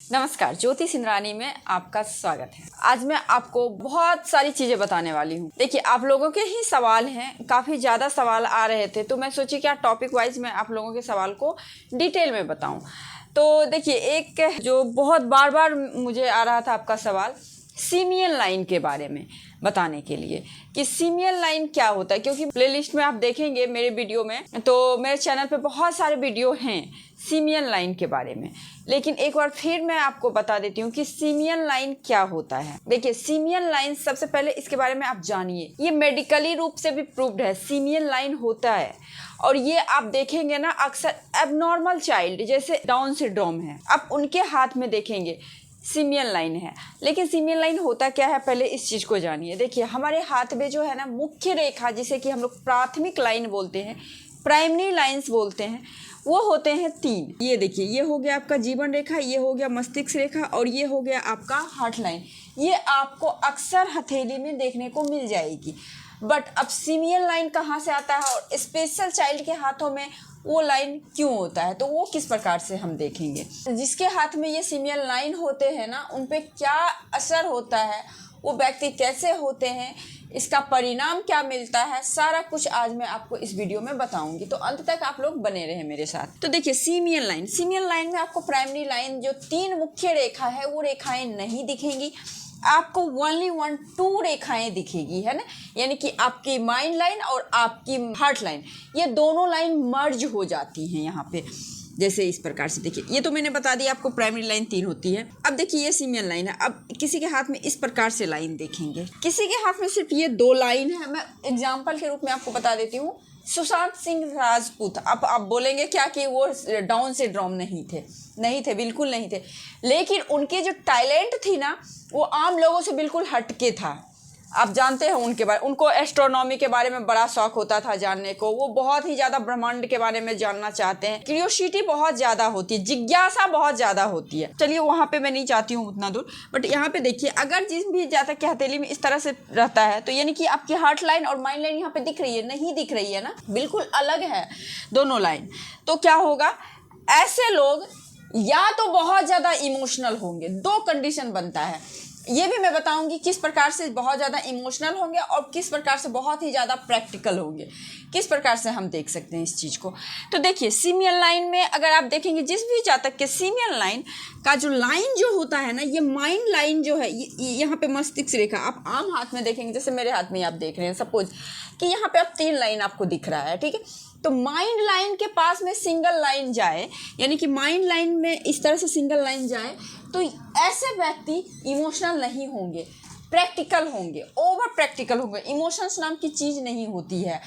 नमस्कार, ज्योति सिंधरानी में आपका स्वागत है। आज मैं आपको बहुत सारी चीजें बताने वाली हूँ। देखिए, आप लोगों के ही सवाल हैं, काफी ज्यादा सवाल आ रहे थे, तो मैं सोची क्या टॉपिक वाइज मैं आप लोगों के सवाल को डिटेल में बताऊं। तो देखिए, एक जो बहुत बार बार मुझे आ रहा था आपका सवाल सीमियन लाइन के बारे में बताने के लिए कि सीमियन लाइन क्या होता है, क्योंकि प्लेलिस्ट में आप देखेंगे मेरे वीडियो में, तो मेरे चैनल पे बहुत सारे वीडियो हैं सीमियन लाइन के बारे में। लेकिन एक बार फिर मैं आपको बता देती हूँ कि सीमियन लाइन क्या होता है। देखिए, सीमियन लाइन सबसे पहले इसके बारे में आप जानिए, ये मेडिकली रूप से भी प्रूव्ड है, सीमियन लाइन होता है। और ये आप देखेंगे ना, अक्सर एबनॉर्मल चाइल्ड जैसे डाउन सिंड्रोम है, आप उनके हाथ में देखेंगे सीमियन लाइन है। लेकिन सीमियन लाइन होता क्या है, पहले इस चीज़ को जानिए। देखिए, हमारे हाथ में जो है ना मुख्य रेखा, जिसे कि हम लोग प्राथमिक लाइन बोलते हैं, प्राइमरी लाइंस बोलते हैं, वो होते हैं 3। ये देखिए, ये हो गया आपका जीवन रेखा, ये हो गया मस्तिष्क रेखा और ये हो गया आपका हार्ट लाइन। ये आपको अक्सर हथेली में देखने को मिल जाएगी। बट अब सीमियन लाइन कहाँ से आता है और स्पेशल चाइल्ड के हाथों में वो लाइन क्यों होता है, तो वो किस प्रकार से हम देखेंगे। जिसके हाथ में ये सीमियन लाइन होते हैं ना, उन पे क्या असर होता है, वो व्यक्ति कैसे होते हैं, इसका परिणाम क्या मिलता है, सारा कुछ आज मैं आपको इस वीडियो में बताऊंगी। तो अंत तक आप लोग बने रहे मेरे साथ। तो देखिए, सीमियन लाइन में आपको प्राइमरी लाइन जो 3 मुख्य रेखा है वो रेखाएं नहीं दिखेंगी, आपको ओनली 1-2 रेखाएं दिखेगी, है ना। यानी कि आपकी माइंड लाइन और आपकी हार्ट लाइन, ये दोनों लाइन मर्ज हो जाती हैं यहाँ पे, जैसे इस प्रकार से। देखिए, ये तो मैंने बता दिया आपको, प्राइमरी लाइन 3 होती है। अब देखिए, ये सीमियन लाइन है। अब किसी के हाथ में इस प्रकार से लाइन देखेंगे, किसी के हाथ में सिर्फ ये 2 लाइन है। मैं एग्जाम्पल के रूप में आपको बता देती हूँ, सुशांत सिंह राजपूत। अब आप बोलेंगे क्या कि वो डाउन सिंड्रोम नहीं थे, बिल्कुल नहीं थे। लेकिन उनकी जो टैलेंट थी ना, वो आम लोगों से बिल्कुल हटके था। आप जानते हैं उनके बारे, उनको एस्ट्रोनॉमी के बारे में बड़ा शौक होता था जानने को। वो बहुत ही ज़्यादा ब्रह्मांड के बारे में जानना चाहते हैं, क्यूरियोसिटी बहुत ज़्यादा होती है, जिज्ञासा बहुत ज़्यादा होती है। चलिए, वहाँ पे मैं नहीं चाहती हूँ उतना दूर, बट यहाँ पे देखिए, अगर जिस भी जातक की हथेली में इस तरह से रहता है, तो यानी कि आपकी हार्ट लाइन और माइंड लाइन यहाँ पे दिख रही है, नहीं दिख रही है ना, बिल्कुल अलग है दोनों लाइन। तो क्या होगा, ऐसे लोग या तो बहुत ज़्यादा इमोशनल होंगे, 2 कंडीशन बनता है। ये भी मैं बताऊंगी किस प्रकार से बहुत ज़्यादा इमोशनल होंगे और किस प्रकार से बहुत ही ज़्यादा प्रैक्टिकल होंगे, किस प्रकार से हम देख सकते हैं इस चीज़ को। तो देखिए, सीमियन लाइन में अगर आप देखेंगे, जिस भी जातक के सीमियन लाइन का जो लाइन जो होता है ना, ये माइंड लाइन जो है, यहाँ पे मस्तिष्क रेखा आप आम हाथ में देखेंगे, जैसे मेरे हाथ में आप देख रहे हैं, सपोज कि यहाँ पे आप 3 लाइन आपको दिख रहा है, ठीक है। तो माइंड लाइन के पास में सिंगल लाइन जाए, यानी कि माइंड लाइन में इस तरह से सिंगल लाइन जाए, तो ऐसे व्यक्ति इमोशनल नहीं होंगे, प्रैक्टिकल होंगे, ओवर प्रैक्टिकल होंगे। इमोशंस नाम की चीज़ नहीं होती है।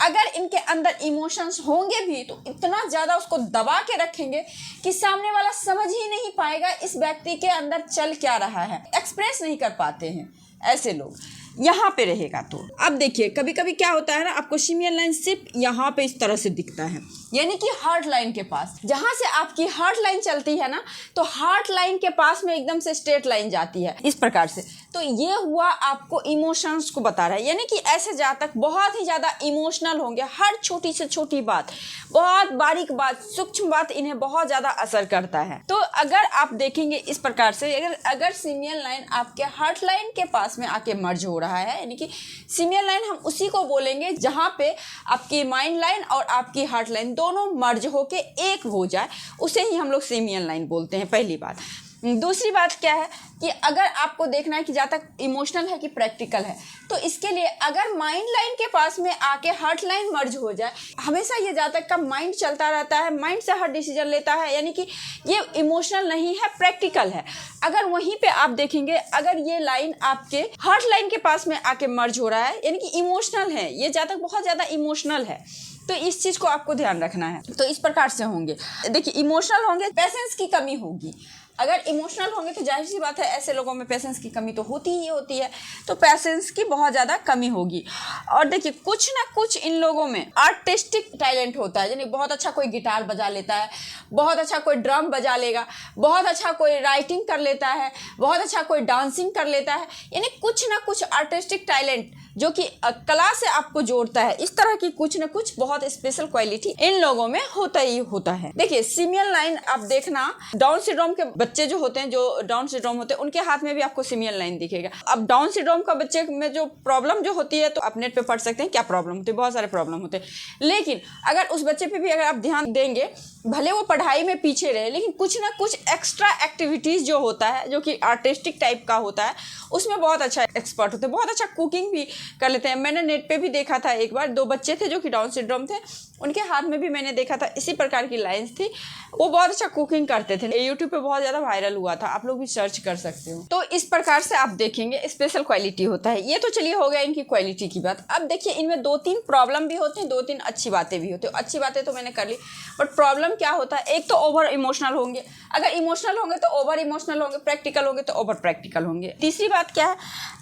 अगर इनके अंदर इमोशंस होंगे भी तो इतना ज़्यादा उसको दबा के रखेंगे कि सामने वाला समझ ही नहीं पाएगा इस व्यक्ति के अंदर चल क्या रहा है, एक्सप्रेस नहीं कर पाते हैं ऐसे लोग यहाँ पे रहेगा। तो अब देखिए, कभी कभी क्या होता है ना, आपको सीमियन लाइन सिर्फ यहाँ पे इस तरह से दिखता है, यानी कि हार्ट लाइन के पास, जहाँ से आपकी हार्ट लाइन चलती है ना, तो हार्ट लाइन के पास में एकदम से स्ट्रेट लाइन जाती है इस प्रकार से। तो ये हुआ आपको इमोशंस को बता रहा है, यानी कि ऐसे जातक बहुत ही ज़्यादा इमोशनल होंगे। हर छोटी से छोटी बात, बहुत बारीक बात, सूक्ष्म बात इन्हें बहुत ज़्यादा असर करता है। तो अगर आप देखेंगे इस प्रकार से, अगर सीमियन लाइन आपके हार्ट लाइन के पास में आके मर्ज हो रहा है, यानी कि सीमियन लाइन हम उसी को बोलेंगे जहाँ पे आपकी माइंड लाइन और आपकी हार्ट लाइन दोनों मर्ज होके एक हो जाए, उसे ही हम लोग सीमियन लाइन बोलते हैं, पहली बात। दूसरी बात क्या है कि अगर आपको देखना है कि जातक इमोशनल है कि प्रैक्टिकल है, तो इसके लिए अगर माइंड लाइन के पास में आके हार्ट लाइन मर्ज हो जाए, हमेशा ये जातक का माइंड चलता रहता है, माइंड से हर डिसीजन लेता है, यानी कि ये इमोशनल नहीं है, प्रैक्टिकल है। अगर वहीं पे आप देखेंगे, अगर ये लाइन आपके हार्ट लाइन के पास में आके मर्ज हो रहा है, यानी कि इमोशनल है, ये जातक बहुत ज़्यादा इमोशनल है, तो इस चीज़ को आपको ध्यान रखना है। तो इस प्रकार से होंगे। देखिए, इमोशनल होंगे, पेशेंस की कमी होगी। अगर इमोशनल होंगे तो जाहिर सी बात है, ऐसे लोगों में पेशेंस की कमी तो होती ही होती है, तो पेशेंस की बहुत ज़्यादा कमी होगी। और देखिए, कुछ ना कुछ इन लोगों में आर्टिस्टिक टैलेंट होता है, यानी बहुत अच्छा कोई गिटार बजा लेता है, बहुत अच्छा कोई ड्रम बजा लेगा, बहुत अच्छा कोई राइटिंग कर लेता है, बहुत अच्छा कोई डांसिंग कर लेता है, यानी कुछ ना कुछ आर्टिस्टिक टैलेंट जो कि कला से आपको जोड़ता है। इस तरह की कुछ न कुछ बहुत स्पेशल क्वालिटी इन लोगों में होता ही होता है। देखिए सिमियन लाइन आप देखना, डाउन सिंड्रोम के बच्चे जो होते हैं, जो डाउन सिंड्रोम होते हैं, उनके हाथ में भी आपको सिमियन लाइन दिखेगा। अब डाउन सिंड्रोम का बच्चे में जो प्रॉब्लम जो होती है, तो आप नेट पे पढ़ सकते हैं क्या प्रॉब्लम होती है, बहुत सारे प्रॉब्लम होते हैं। लेकिन अगर उस बच्चे पे भी अगर आप ध्यान देंगे, भले वो पढ़ाई में पीछे रहे, लेकिन कुछ ना कुछ एक्स्ट्रा एक्टिविटीज जो होता है, जो कि आर्टिस्टिक टाइप का होता है, उसमें बहुत अच्छा एक्सपर्ट होते हैं, बहुत अच्छा कुकिंग भी कर लेते हैं। मैंने नेट पे भी देखा था, एक बार 2 बच्चे थे जो कि डाउन सिंड्रोम थे, उनके हाथ में भी मैंने देखा था इसी प्रकार की लाइंस थी। वो बहुत अच्छा कुकिंग करते थे, यूट्यूब पे बहुत ज़्यादा वायरल हुआ था, आप लोग भी सर्च कर सकते हो। तो इस प्रकार से आप देखेंगे स्पेशल क्वालिटी होता है। ये तो चलिए हो गया इनकी क्वालिटी की बात। अब देखिए इनमें 2-3 प्रॉब्लम भी होते हैं, 2-3 अच्छी बातें भी होती हैं। अच्छी बातें तो मैंने कर ली, बट प्रॉब्लम क्या होता है, एक तो ओवर इमोशनल होंगे। अगर इमोशनल होंगे तो ओवर इमोशनल होंगे, प्रैक्टिकल होंगे तो ओवर प्रैक्टिकल होंगे। तीसरी बात क्या है,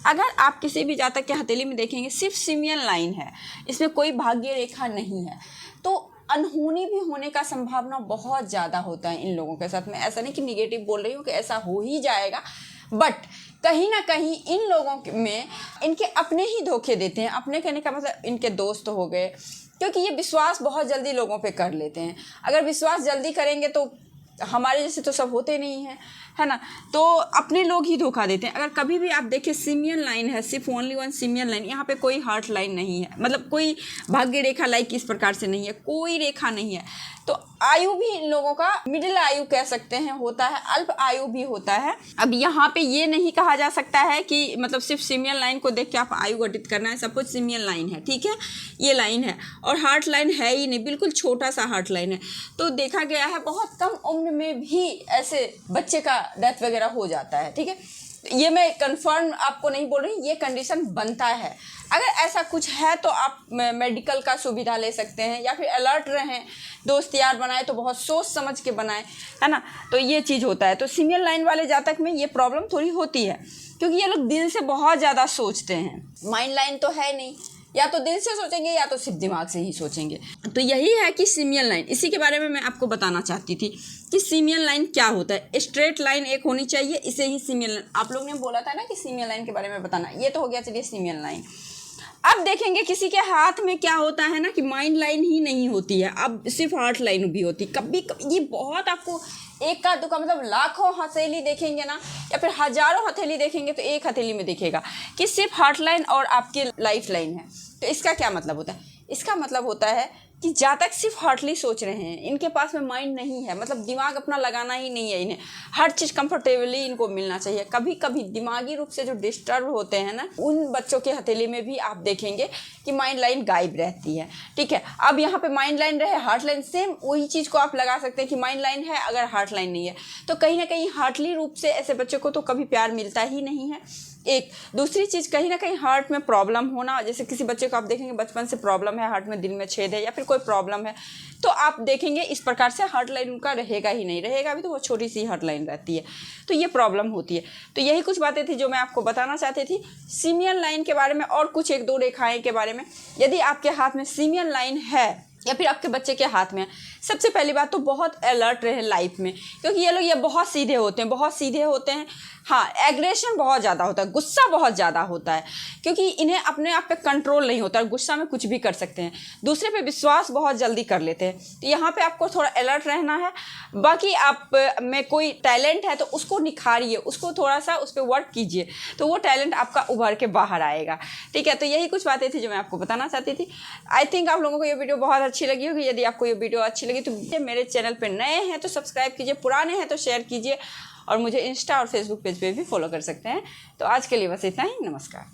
अगर आप किसी भी जातक के हथेली में देखेंगे सिर्फ सिमियन लाइन है, इसमें कोई भाग्य रेखा नहीं है, तो अनहोनी भी होने का संभावना बहुत ज़्यादा होता है इन लोगों के साथ में। ऐसा नहीं कि निगेटिव बोल रही हूँ कि ऐसा हो ही जाएगा, बट कहीं ना कहीं इन लोगों में इनके अपने ही धोखे देते हैं। अपने कहने का मतलब इनके दोस्त हो गए, क्योंकि ये विश्वास बहुत जल्दी लोगों पे कर लेते हैं। अगर विश्वास जल्दी करेंगे तो हमारे जैसे तो सब होते नहीं हैं, है ना, तो अपने लोग ही धोखा देते हैं। अगर कभी भी आप देखें सिमियन लाइन है, सिर्फ ओनली वन सिमियन लाइन, यहाँ पे कोई हार्ट लाइन नहीं है, मतलब कोई भाग्य रेखा लाइक इस प्रकार से नहीं है, कोई रेखा नहीं है। तो आयु भी इन लोगों का मिडिल आयु कह सकते हैं होता है, अल्प आयु भी होता है। अब यहाँ पे ये नहीं कहा जा सकता है कि मतलब सिर्फ सिमियन लाइन को देख के आप आयु गठित करना है। सब कुछ सिमियन लाइन है, ठीक है, ये लाइन है, और हार्ट लाइन है ही नहीं, बिल्कुल छोटा सा हार्ट लाइन है। तो देखा गया है बहुत कम उम्र में भी ऐसे बच्चे का डेथ वगैरह हो जाता है, ठीक है। ये मैं कंफर्म आपको नहीं बोल रही, ये कंडीशन बनता है। अगर ऐसा कुछ है तो आप मेडिकल का सुविधा ले सकते हैं, या फिर अलर्ट रहें, दोस्त यार बनाए तो बहुत सोच समझ के बनाएं, है ना। तो ये चीज़ होता है। तो सिमियन लाइन वाले जातक में ये प्रॉब्लम थोड़ी होती है, क्योंकि ये लोग दिल से बहुत ज़्यादा सोचते हैं। माइंड लाइन तो है नहीं, या तो दिल से सोचेंगे या तो सिर्फ दिमाग से ही सोचेंगे। तो यही है कि सिमियन लाइन, इसी के बारे में मैं आपको बताना चाहती थी कि सिमियन लाइन क्या होता है। स्ट्रेट लाइन एक होनी चाहिए, इसे ही सिमियन लाइन। आप लोग ने बोला था ना कि सिमियन लाइन के बारे में बताना, ये तो हो गया चलिए सिमियन लाइन। अब देखेंगे किसी के हाथ में क्या होता है ना कि माइंड लाइन ही नहीं होती है, अब सिर्फ हार्ट लाइन भी होती है। कभी कभी ये बहुत आपको एक का दो का मतलब लाखों हथेली देखेंगे ना, या फिर हजारों हथेली देखेंगे तो एक हथेली में दिखेगा कि सिर्फ हार्ट लाइन और आपकी लाइफ लाइन है। तो इसका क्या मतलब होता है, इसका मतलब होता है कि जातक सिर्फ हार्टली सोच रहे हैं, इनके पास में माइंड नहीं है, मतलब दिमाग अपना लगाना ही नहीं है इन्हें। हर चीज़ कंफर्टेबली इनको मिलना चाहिए। कभी कभी दिमागी रूप से जो डिस्टर्ब होते हैं ना, उन बच्चों के हथेली में भी आप देखेंगे कि माइंड लाइन गायब रहती है, ठीक है। अब यहाँ पे माइंड लाइन रहे, हार्ट लाइन, सेम वही चीज़ को आप लगा सकते हैं कि माइंड लाइन है अगर हार्ट लाइन नहीं है, तो कहीं ना कहीं हार्टली रूप से ऐसे बच्चों को तो कभी प्यार मिलता ही नहीं है। एक दूसरी चीज़, कहीं ना कहीं हार्ट में प्रॉब्लम होना, जैसे किसी बच्चे को आप देखेंगे बचपन से प्रॉब्लम है, हार्ट में दिल में छेद है या फिर कोई प्रॉब्लम है, तो आप देखेंगे इस प्रकार से हार्ट लाइन उनका रहेगा ही नहीं, रहेगा भी तो वो छोटी सी हार्ट लाइन रहती है, तो ये प्रॉब्लम होती है। तो यही कुछ बातें थी जो मैं आपको बताना चाहती थी सिमियन लाइन के बारे में, और कुछ 1-2 रेखाएं के बारे में। यदि आपके हाथ में सिमियन लाइन है या फिर आपके बच्चे के हाथ में है, सबसे पहली बात तो बहुत अलर्ट रहे लाइफ में, क्योंकि ये लोग ये बहुत सीधे होते हैं, बहुत सीधे होते हैं। हाँ, एग्रेशन बहुत ज़्यादा होता है, गुस्सा बहुत ज़्यादा होता है, क्योंकि इन्हें अपने आप पे कंट्रोल नहीं होता, गुस्सा में कुछ भी कर सकते हैं। दूसरे पे विश्वास बहुत जल्दी कर लेते हैं, तो यहाँ पे आपको थोड़ा अलर्ट रहना है। बाकी आप में कोई टैलेंट है तो उसको निखारिए, उसको थोड़ा सा उस पर वर्क कीजिए, तो वो टैलेंट आपका उभर के बाहर आएगा, ठीक है। तो यही कुछ बातें थी जो मैं आपको बताना चाहती थी। आई थिंक आप लोगों को ये वीडियो बहुत अच्छी लगी होगी। यदि आपको ये वीडियो अच्छी लगी तो मेरे चैनल पर नए हैं तो सब्सक्राइब कीजिए, पुराने हैं तो शेयर कीजिए, और मुझे इंस्टा और फेसबुक पेज पे भी फॉलो कर सकते हैं। तो आज के लिए बस इतना ही, नमस्कार।